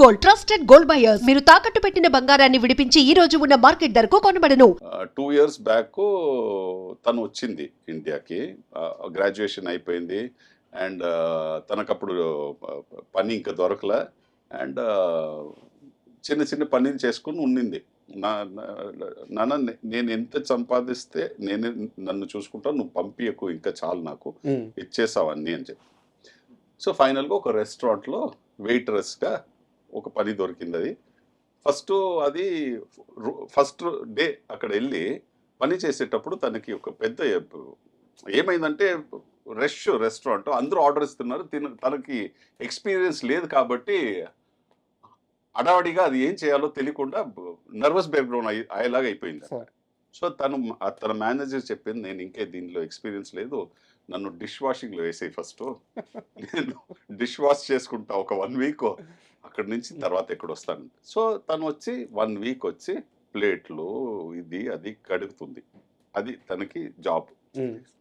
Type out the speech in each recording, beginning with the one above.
Gold, trusted gold buyers. మీరు తాకట్టు పెట్టిన బంగారాన్ని విడిపించి ఈ రోజు ఉన్న మార్కెట్ ధరకు కొనబడను. 2 years బ్యాక్ తను వచ్చింది ఇండియాకి. గ్రాడ్యుయేషన్ అయిపోయింది అండ్ తనకప్పుడు పని ఇంకా దొరకలే అండ్ చిన్న చిన్న పనులు చేసుకుని ఉండింది. నాన్న నేను ఎంత సంపాదిస్తే నేనే నన్ను చూసుకుంటాను, నువ్వు పంపియకు, ఇంకా చాలు, నాకు ఇచ్చేసావు అన్నీ అని చెప్పి. సో ఫైనల్గా ఒక రెస్టారెంట్లో వెయిట్రెస్గా ఒక పని దొరికింది. అది ఫస్ట్ డే అక్కడ వెళ్ళి పని చేసేటప్పుడు తనకి ఒక పెద్ద ఏమైందంటే రెస్టారెంట్ అందరూ ఆర్డర్ ఇస్తున్నారు, తనకి ఎక్స్పీరియన్స్ లేదు కాబట్టి అడావడిగా అది ఏం చేయాలో తెలియకుండా నర్వస్ బ్రేక్డౌన్ అయ్యేలాగా అయిపోయింది. సో తన మేనేజర్ చెప్పింది, నేను ఇంకే దీనిలో ఎక్స్పీరియన్స్ లేదు, నన్ను డిష్ వాషింగ్లో వేసేయి ఫస్ట్, నేను డిష్ వాష్ చేసుకుంటా ఒక 1 week, అక్కడి నుంచి తర్వాత ఎక్కడ వస్తాను. సో తను వచ్చి 1 week వచ్చి ప్లేట్లు ఇది అది కడుగుతుంది. అది తనకి జాబ్.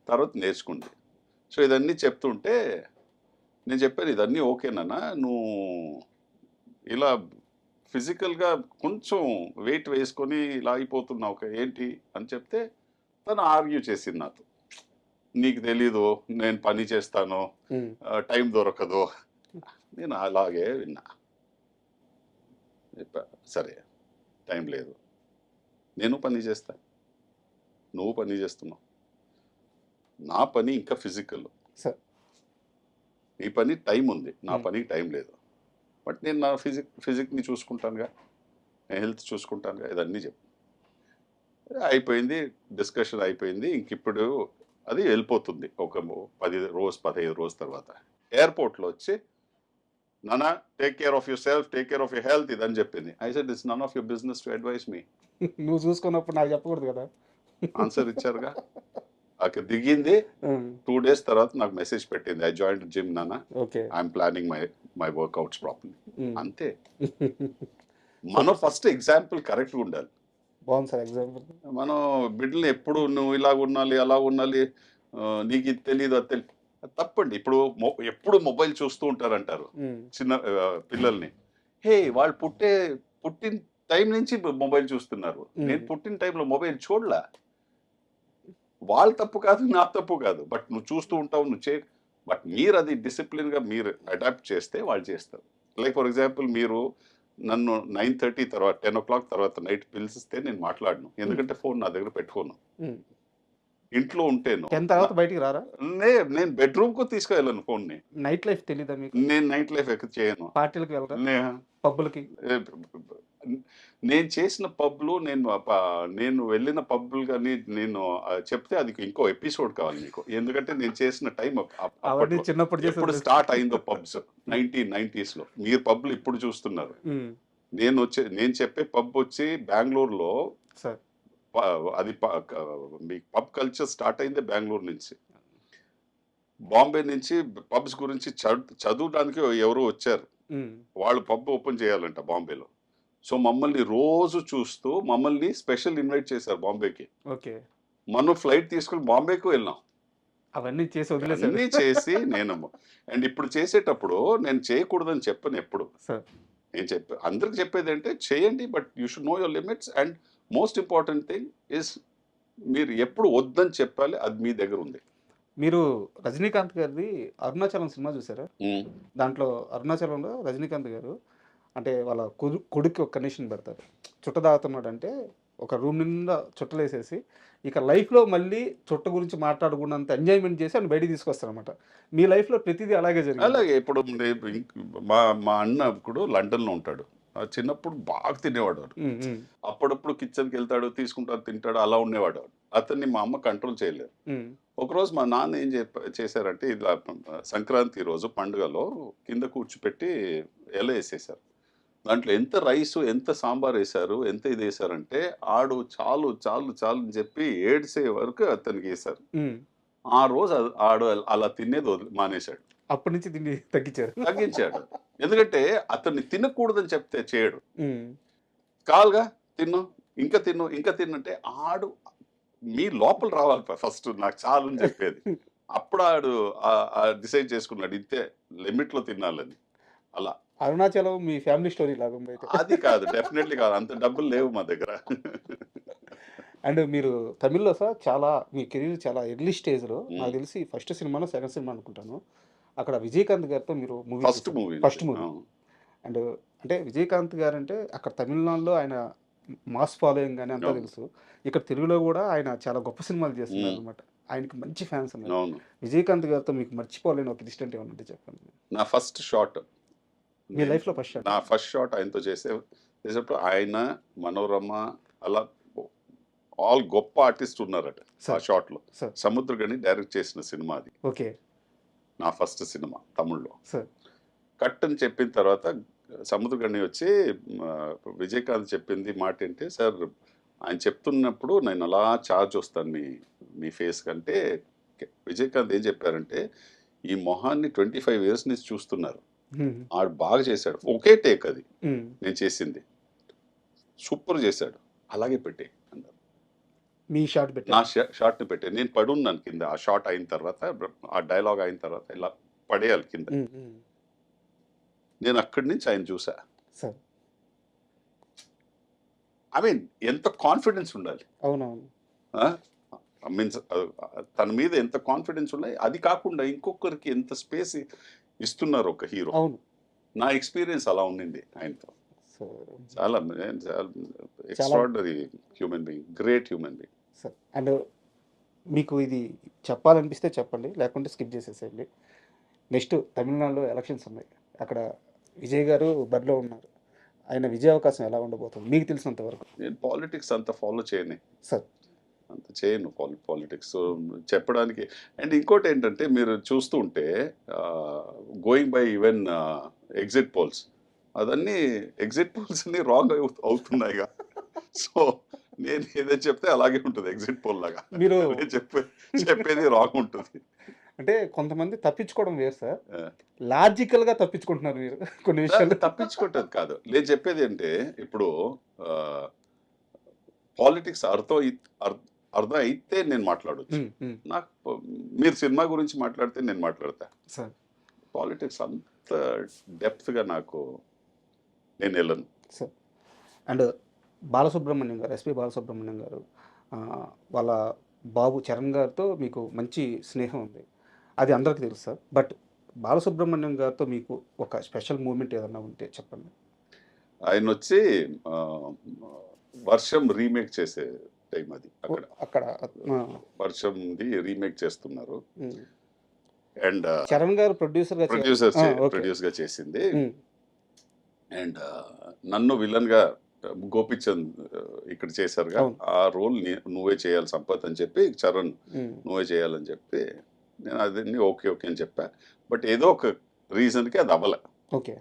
తర్వాత నేర్చుకుంది. సో ఇదన్నీ చెప్తుంటే నేను చెప్పాను, ఇదన్నీ ఓకేనా, నువ్వు ఇలా ఫిజికల్గా కొంచెం వెయిట్ వేసుకొని ఇలా అయిపోతున్నావు ఏంటి అని చెప్తే తను ఆర్గ్యూ చేసింది నాతో, నీకు తెలీదు, నేను పని చేస్తాను, టైం దొరకదు. నేను అలాగే విన్నా. చెప్పా, సరే టైం లేదు, నేను పని చేస్తాను, నువ్వు పని చేస్తున్నావు, నా పని ఇంకా ఫిజికల్, ఈ పని టైం ఉంది, నా పనికి టైం లేదు, బట్ నేను నా ఫిజిక్ని చూసుకుంటానుగా, హెల్త్ చూసుకుంటానుగా, ఇదన్నీ చెప్పు. అయిపోయింది, డిస్కషన్ అయిపోయింది. ఇంక ఇప్పుడు అది వెళ్ళిపోతుంది ఒక 15 రోజు తర్వాత. ఎయిర్పోర్ట్లో వచ్చి, నానా take care of yourself, take care of your health ఇదని చెప్పింది. I said it's none of your business to advise me. నువ్వు చూసుకున్నప్పుడు నాకు చెప్పకూడదు కదా. ఆన్సర్ ఇచ్చారుగా. అక్కడ దిగింది. 2 days తర్వాత నాకు మెసేజ్ పెట్టింది, ఐ జాయిన్ జిమ్ నానా, I'm planning my workouts properly. అంతే. మనం ఫస్ట్ ఎగ్జాంపుల్ కరెక్ట్గా ఉండాలి. బాగుంది సార్ ఎగ్జాంపుల్. మనం బిడ్డల్ని ఎప్పుడు నువ్వు ఇలాగ ఉండాలి, అలా ఉండాలి, నీకు ఇది తెలియదు, అది తెలియదు, తప్పండి. ఇప్పుడు ఎప్పుడు మొబైల్ చూస్తూ ఉంటారంటారు చిన్న పిల్లల్ని. హే, వాళ్ళు పుట్టిన టైం నుంచి మొబైల్ చూస్తున్నారు. నేను పుట్టిన టైంలో మొబైల్ చూడలా. వాళ్ళ తప్పు కాదు, నా తప్పు కాదు, బట్ నువ్వు చూస్తూ ఉంటావు, నువ్వు బట్ మీరు అది డిసిప్లిన్గా మీరు అడాప్ట్ చేస్తే వాళ్ళు చేస్తారు. లైక్ ఫర్ ఎగ్జాంపుల్, మీరు నన్ను 9:30 తర్వాత 10 o'clock తర్వాత నైట్ పిలిస్తే నేను మాట్లాడను, ఎందుకంటే ఫోన్ నా దగ్గర పెట్టుకోను. ఇంట్లో ఉంటేను తర్వాత బయటికి రారా? నేను బెడ్రూమ్కు తీసుకెళ్ళను ఫోన్ని. నైట్ లైఫ్ తెలీదా మీకు? నేను నైట్ లైఫ్ ఎక్కడ చేయను. పార్టీలకు వెళ్ళరా? పబ్బులకి? నేను చేసిన పబ్లు, నేను వెళ్ళిన పబ్బులు కానీ నేను చెప్తే అది ఇంకో ఎపిసోడ్ కావాలి మీకు, ఎందుకంటే నేను చేసిన టైం చిన్నప్పుడు ఎప్పుడు స్టార్ట్ అయిందో పబ్స్ 1990s లో. మీరు పబ్లు ఇప్పుడు చూస్తున్నారు. నేను చెప్పే పబ్ వచ్చి బెంగళూరులో. అది మీ పబ్ కల్చర్ స్టార్ట్ అయిందే బెంగళూరు నుంచి. బాంబే నుంచి పబ్స్ గురించి చదవడానికి ఎవరో వచ్చారు, వాళ్ళు పబ్ ఓపెన్ చేయాలంట బాంబేలో. సో మమ్మల్ని రోజు చూస్తూ మమ్మల్ని స్పెషల్ ఇన్వైట్ చేశారు బాంబేకి. మనం ఫ్లైట్ తీసుకుని బాంబేకి వెళ్ళాం. అవన్నీ చేసి నేను అండ్ ఇప్పుడు చేసేటప్పుడు నేను చేయకూడదని చెప్పను ఎప్పుడు. నేను అందరికి చెప్పేది అంటే చేయండి, but you should know your limits. And most important thing is మీరు ఎప్పుడు వద్దని చెప్పాలి, అది మీ దగ్గర ఉంది. మీరు రజనీకాంత్ గారిది అరుణాచలం సినిమా చూసారా? దాంట్లో అరుణాచలంలో రజనీకాంత్ గారు అంటే వాళ్ళ కొడుకు ఒక కండిషన్ పెడతారు, చుట్ట తాగుతున్నాడు అంటే ఒక రూమ్ నిండా చుట్టలు వేసేసి ఇక లైఫ్లో మళ్ళీ చుట్ట గురించి మాట్లాడకుండా ఎంజాయ్మెంట్ చేసి అని బయటికి తీసుకొస్తారనమాట. మీ లైఫ్లో ప్రతిదీ అలాగే జరిగింది? అలాగే. ఇప్పుడు మా అన్న ఇప్పుడు లండన్లో ఉంటాడు. చిన్నప్పుడు బాగా తినేవాడు. అప్పుడప్పుడు కిచెన్కి వెళ్తాడు, తీసుకుంటాడు, తింటాడు, అలా ఉండేవాడు. అతన్ని మా అమ్మ కంట్రోల్ చేయలేరు. ఒకరోజు మా నాన్న ఏం చేశారంటే, ఇలా సంక్రాంతి రోజు పండుగలో కింద కూర్చోపెట్టి ఎలా వేసేసారు. దాంట్లో ఎంత రైసు, ఎంత సాంబార్ వేశారు, ఎంత ఇది వేశారంటే ఆడు చాలు చాలు చాలు అని చెప్పి ఏడ్సే వరకు అతనికి వేశారు. ఆ రోజు ఆడు అలా తినేది మానేశాడు. అప్పటి నుంచి తిండి తగ్గించాడు. ఎందుకంటే అతన్ని తినకూడదని చెప్తే చేయడు. కాలుగా తిన్ను, ఇంకా తిన్ను, ఇంకా తిన్నంటే ఆడు మీ లోపల రావాలి ఫస్ట్, నాకు చాలు అని చెప్పేది. అప్పుడు ఆడు డిసైడ్ చేసుకున్నాడు ఇంతే లిమిట్లో తినాలని. అలా అరుణాచలం మీ ఫ్యామిలీ స్టోరీ లాగా ఉంది అయితే. అది కాదు, డెఫినెట్లీ కాదు, అంత డబ్బులు లేవు మా దగ్గర. అండ్ మీరు తమిళ్‌లో సార్ చాలా మీ కెరీర్ చాలా ఎర్లీ స్టేజ్‌లో హ్మ్. నాకు తెలిసి ఫస్ట్ సినిమానో, సెకండ్ సినిమా అనుకుంటాను. అక్కడ విజయకాంత్ గారితో మీరు మూవీ ఫస్ట్ చేశారు. Movie first movie. అండ్ అంటే విజయకాంత్ గారంటే అక్కడ తమిళనాడులో ఆయన మాస్ ఫాలోయింగ్ అని అంతా అవును. తెలుసు. ఇక్కడ తెలుగులో కూడా ఆయన చాలా గొప్ప సినిమాలు హ్మ్. చేస్తున్నారనమాట. ఆయనకి మంచి ఫ్యాన్స్ ఉన్నారు. అవును. విజయకాంత్ గారితో మీకు మర్చిపోలేని ఒక ఇన్సిడెంట్ ఏమన్నా ఉంటే చెప్పండి. నా ఫస్ట్ షాట్, మీ లైఫ్‌లో ఫస్ట్ షాట్. నా ఫస్ట్ షాట్ ఆయనతో చేసేటప్పుడు ఆయన, మనోరమ, అలా ఆల్ గొప్ప ఆర్టిస్ట్ ఉన్నారట ఆ సార్. షాట్లో. సార్. సముద్రగని డైరెక్ట్ చేసిన సినిమా అది, ఓకే. నా ఫస్ట్ సినిమా తమిళ్లో. సార్. కట్ అని చెప్పిన తర్వాత సముద్రగని వచ్చి విజయకాంత్ చెప్పింది మాట ఏంటి, సార్ ఆయన చెప్తున్నప్పుడు నేను అలా చార్జ్ వస్తాను మీ ఫేస్ కంటే. విజయకాంత్ ఏం చెప్పారంటే, ఈ మొహాన్ని 25 ఇయర్స్ నుంచి చూస్తున్నారు, హ్మ్. ఆడు బాగా చేశాడు, ఒకే టేక్ అది హ్మ్. నేను చేసింది, సూపర్ చేశాడు, అలాగే పెట్టే అన్నారు. మీ షాట్ నా పెట్టారు. షాట్ని పెట్టే, నేను పడున్నాను కింద. ఆ షాట్ అయిన తర్వాత, ఆ డైలాగ్ అయిన తర్వాత ఇలా పడేయాలి కింద. హ్మ్. హ్మ్. నేను అక్కడి నుంచి ఆయన చూసా. సార్. ఐ మీన్ ఎంత కాన్ఫిడెన్స్ ఉండాలి, అవునవును. మీన్స్ తన మీద ఎంత కాన్ఫిడెన్స్ ఉన్నాయి. అది కాకుండా ఇంకొకరికి ఎంత స్పేస్ ఇస్తున్నారు ఒక హీరో. అవును. నా ఎక్స్పీరియన్స్ అలా ఉండింది ఆయనతో. సో చాలా extraordinary human being, great human being. Sir. And మీకు ఇది చెప్పాలనిపిస్తే చెప్పండి, లేకుంటే స్కిప్ చేసేసేయండి. నెక్స్ట్ తమిళనాడులో ఎలక్షన్స్ ఉన్నాయి. అక్కడ విజయ్ గారు బరిలో ఉన్నారు. ఆయన విజయ అవకాశం ఎలా ఉండబోతుంది మీకు తెలిసినంత వరకు? నేను పాలిటిక్స్ అంత ఫాలో చేయను, సార్. అంత చేయను పాలిటిక్స్ చెప్పడానికి. అండ్ ఇంకోటి ఏంటంటే, మీరు చూస్తూ ఉంటే going by even exit polls, అదన్నీ ఎగ్జిట్ పోల్స్ అన్ని రాంగ్ అవుతున్నాయిగా. సో నేను ఏదో చెప్తే అలాగే ఉంటుంది ఎగ్జిట్ పోల్ లాగా. మీరు నేను చెప్పేది రాంగ్ ఉంటుంది. అంటే కొంతమంది తప్పించుకోవడం వేరు సార్, ఆ. లాజికల్గా తప్పించుకుంటున్నారు మీరు కొన్ని విషయాలు. తప్పించుకుంటుంది కాదు, నేను చెప్పేది అంటే, ఇప్పుడు పాలిటిక్స్ అర్థం అయితే నేను మాట్లాడొచ్చు. ఉమ్, ఉమ్. నాకు మీరు సినిమా గురించి మాట్లాడితే నేను మాట్లాడతా. సార్. పాలిటిక్స్ అంత డెప్త్గా నాకు నేను వెళ్ళను. సార్. అండ్ బాలసుబ్రహ్మణ్యం గారు, ఎస్పి బాలసుబ్రహ్మణ్యం గారు, వాళ్ళ బాబు చరణ్ గారితో మీకు మంచి స్నేహం ఉంది, అది అందరికీ తెలుసు సార్. బట్ బాలసుబ్రహ్మణ్యం గారితో మీకు ఒక స్పెషల్ మూమెంట్ ఏదన్నా ఉంటే చెప్పండి. ఆయన వచ్చి ఆ, వర్షం రీమేక్ చేసే టైం అది. అక్కడ అక్కడ వర్షంది రీమేక్ చేస్తున్నారు. ఉమ్. అండ్ చరణ్ గారు ప్రొడ్యూసర్గా ప్రొడ్యూస్ గా చేసింది. అండ్ నన్ను విలన్ గా గోపిచంద్ ఇక్కడ చేశారుగా. అవును. ఆ రోల్ నువ్వే చేయాలి సంపత్ అని చెప్పి, చరణ్ నువ్వే చేయాలని చెప్పి, నేను అది ఓకే ఓకే అని చెప్పా. బట్ ఏదో ఒక రీజన్కి అది అవ్వలే. ఓకే.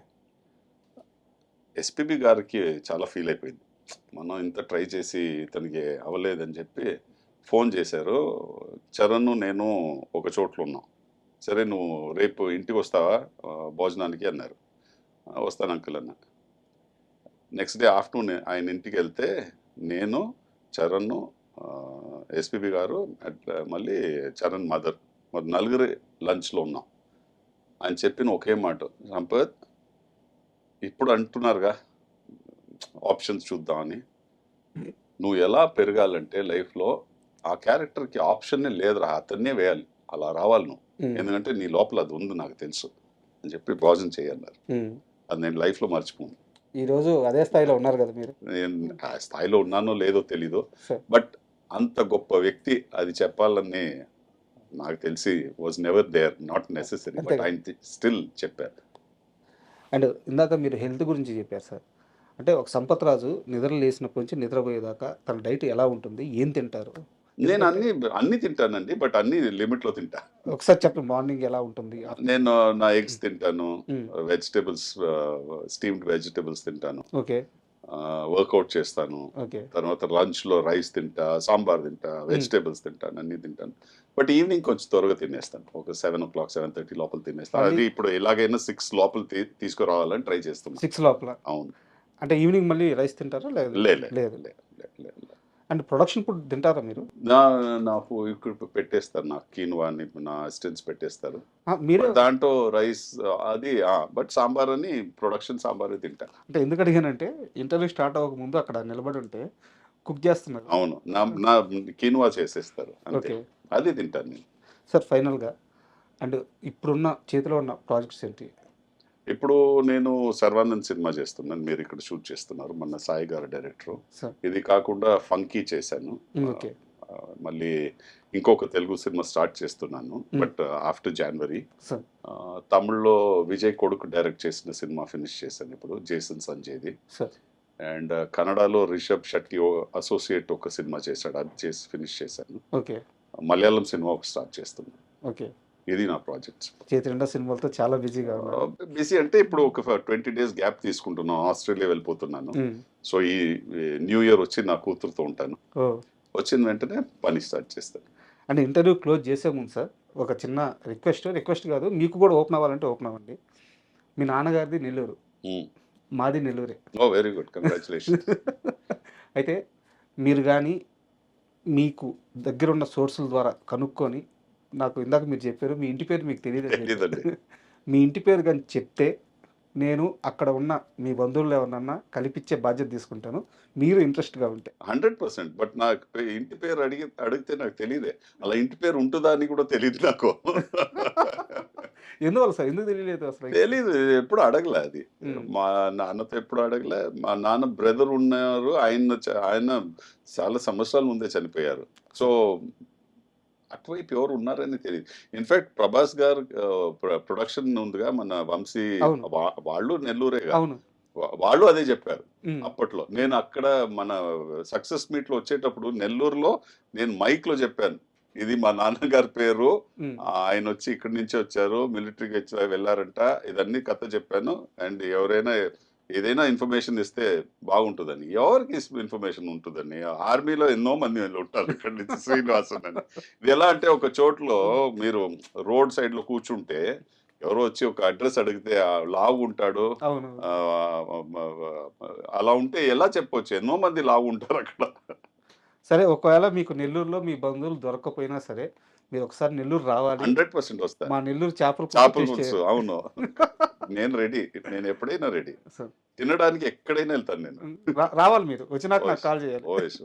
ఎస్పీబీ గారికి చాలా ఫీల్ అయిపోయింది, మనం ఇంత ట్రై చేసి ఇతనికి అవ్వలేదని చెప్పి ఫోన్ చేశారు. చరణ్ నేను ఒక చోట్ల ఉన్నాం, సరే నువ్వు రేపు ఇంటికి వస్తావా భోజనానికి అన్నారు. వస్తాను అంకుల్ అన్న. నెక్స్ట్ డే ఆఫ్టర్నూన్ ఆయన ఇంటికి వెళ్తే, నేను, చరణ్, ఎస్పీబీ గారు, మళ్ళీ చరణ్ మదర్, మరి నలుగురు లంచ్లో ఉన్నాం. ఆయన చెప్పిన ఒకే మాట, సంపత్ ఇప్పుడు అంటున్నారుగా ఆప్షన్స్ చూద్దామని, నువ్వు ఎలా పెరగాలంటే లైఫ్లో ఆ క్యారెక్టర్కి ఆప్షన్నే లేదురా, అతన్నే వేయాలి, అలా రావాలి నువ్వు, ఎందుకంటే నీ లోపల అది ఉంది నాకు తెలుసు అని చెప్పి భోజనం చేయన్నారు. అది నేను లైఫ్లో మర్చిపోను. ఈరోజు అదే స్థాయిలో ఉన్నారు కదా మీరు. నేను ఆ స్థాయిలో ఉన్నానో లేదో తెలీదు, బట్ అంత గొప్ప వ్యక్తి అది చెప్పాలని నాకు తెలిసి was never there, not necessary, but ఆయన స్టిల్ చెప్పారు. అండ్ ఇందాక మీరు హెల్త్ గురించి చెప్పారు సార్. అంటే ఒక సంపత్ రాజు నిద్ర లేసినప్పటి నుంచి నిద్రపోయేదాకా తన డైట్ ఎలా ఉంటుంది, ఏం తింటారు? నేను అన్ని తింటానండి, బట్ అన్ని లిమిట్లో తింటా. ఒకసారి చెప్పండి, మార్నింగ్ ఎలా ఉంటుంది? నేను నా ఎగ్స్ తింటాను, వెజిటేబుల్స్, స్టీమ్డ్ వెజిటేబుల్స్ తింటాను, ఓకే, వర్కౌట్ చేస్తాను, ఓకే, తర్వాత లంచ్లో రైస్ తింటా, సాంబార్ తింటా, వెజిటేబుల్స్ తింటాను, అన్ని తింటాను. బట్ ఈవినింగ్ కొంచెం త్వరగా తినేస్తాను, ఒక 7 o'clock 7:30 లోపల తినేస్తాను. అది ఇప్పుడు ఎలాగైనా 6 లోపల తీసుకురావాలని ట్రై చేస్తున్నాను. 6 లోపల? అవును. అంటే ఈవినింగ్ మళ్ళీ రైస్ తింటారా? లేదు. లేదు. అంటే ప్రొడక్షన్ ఫుడ్ తింటారా మీరు? నాకు ఇక్కడ పెట్టేస్తారు, నాకు కీన్వా అని నా అసిస్టెంట్స్ పెట్టేస్తారు. మీరే బట్ దాంట్లో రైస్ అది బట్ సాంబార్ అని ప్రొడక్షన్ సాంబార్ తింటా. అంటే ఎందుకు అడిగానంటే ఇంటర్వ్యూ స్టార్ట్ అవ్వక ముందు అక్కడ నిలబడి ఉంటే కుక్ చేస్తున్నారు. అవును, నా కీన్వా చేసేస్తారు అంతే, ఓకే అది తింటాను నేను. సార్, ఫైనల్గా అండ్ ఇప్పుడున్న చేతిలో ఉన్న ప్రాజెక్ట్స్ ఏంటి? ఇప్పుడు నేను సర్వానంద్ సినిమా చేస్తున్నాను, మీరు ఇక్కడ షూట్ చేస్తున్నారు, మొన్న సాయి గారు డైరెక్టర్. సార్ ఇది కాకుండా ఫంకీ చేశాను. ఓకే మళ్ళీ ఇంకొక తెలుగు సినిమా స్టార్ట్ చేస్తున్నాను, బట్ ఆఫ్టర్ జనవరి. సార్ తమిళ్లో విజయ్ కొడుకు డైరెక్ట్ చేసిన సినిమా ఫినిష్ చేశాను ఇప్పుడు, జేసన్ సంజయ్ది. సార్ అండ్ కన్నడలో రిషబ్ షెట్టి అసోసియేట్ ఒక సినిమా చేశాడు, అది చేసి ఫినిష్ చేశాను. ఓకే మలయాళం సినిమా ఒక స్టార్ట్ చేస్తున్నాను. ఓకే ఇది నా ప్రాజెక్ట్స్. చేతి నిండా సినిమాలతో చాలా బిజీగా ఉన్నారు. బిజీ అంటే ఇప్పుడు ఒక 20 days గ్యాప్ తీసుకుంటున్నాను, ఆస్ట్రేలియా వెళ్ళిపోతున్నాను. సో ఈ న్యూ ఇయర్ వచ్చి నా కూతురుతో ఉంటాను, ఓ వచ్చిన వెంటనే పని స్టార్ట్ చేస్తాను. అంటే ఇంటర్వ్యూ క్లోజ్ చేసే ముందు సార్ ఒక చిన్న రిక్వెస్ట్ కాదు, మీకు కూడా ఓపెన్ అవ్వాలంటే ఓపెన్ అవ్వండి. మీ నాన్నగారిది నెల్లూరు, మాది నెల్లూరే. ఓ వెరీ గుడ్, కంగ్రాచులేషన్. అయితే మీరు కానీ మీకు దగ్గరున్న సోర్సుల ద్వారా కనుక్కొని, నాకు ఇందాక మీరు చెప్పారు మీ ఇంటి పేరు మీకు తెలీదండి. మీ ఇంటి పేరు కానీ చెప్తే నేను అక్కడ ఉన్న మీ బంధువులు ఎవరన్నా కల్పించే బాధ్యత తీసుకుంటాను, మీరు ఇంట్రెస్ట్గా ఉంటే. 100%. బట్ నాకు ఇంటి పేరు అడిగితే నాకు తెలియదే, అలా ఇంటి పేరు ఉంటుందా అని కూడా తెలియదు నాకు. ఎందువల్ల సార్, ఎందుకు తెలియలేదు అసలు? తెలీదు, ఎప్పుడు అడగలే అది. మా నాన్నతో ఎప్పుడు అడగలే. మా నాన్న బ్రదర్ ఉన్నారు, ఆయన చాలా సంవత్సరాల ముందే చనిపోయారు. సో అటువైపు ఎవరు ఉన్నారని తెలియదు. ఇన్ఫాక్ట్ ప్రభాస్ గారు ప్రొడక్షన్ ఉందిగా మన వంశీ, అవును. వాళ్ళు నెల్లూరేగా, అవును. వాళ్ళు అదే చెప్పారు అప్పట్లో. నేను అక్కడ మన సక్సెస్ మీట్ లో వచ్చేటప్పుడు నెల్లూరులో నేను మైక్ లో చెప్పాను, ఇది మా నాన్నగారి పేరు, ఆయన వచ్చి ఇక్కడి నుంచి వచ్చారు, మిలిటరీకి వచ్చి వెళ్ళారంట, ఇదన్నీ కథ చెప్పాను. అండ్ ఎవరైనా ఏదైనా ఇన్ఫర్మేషన్ ఇస్తే బాగుంటుందని. ఎవరికి ఇన్ఫర్మేషన్ ఉంటుందని, ఆర్మీలో ఎన్నో మంది ఉంటారు, ఇక్కడి నుంచి శ్రీనివాసన్ అని. ఇది ఎలా అంటే ఒక చోట్లో మీరు రోడ్ సైడ్ లో కూర్చుంటే ఎవరో వచ్చి ఒక అడ్రస్ అడిగితే లావు ఉంటాడు, అవును. అలా ఉంటే ఎలా చెప్పొచ్చు, ఎన్నో మంది లావు ఉంటారు అక్కడ. సరే, ఒకవేళ మీకు నెల్లూరులో మీ బంధువులు దొరకకపోయినా సరే మీరు ఒకసారి నెల్లూరు రావాలి. 100% వస్తా. మా నెల్లూరు చేపల పులుసు, అవును, నేను రెడీ, నేను ఎప్పుడైనా రెడీ. తినడానికి ఎక్కడైనా వెళ్తాను నేను. రావాలి, మీరు వచ్చినాక నాకు కాల్ చేయాలి. ఓఎస్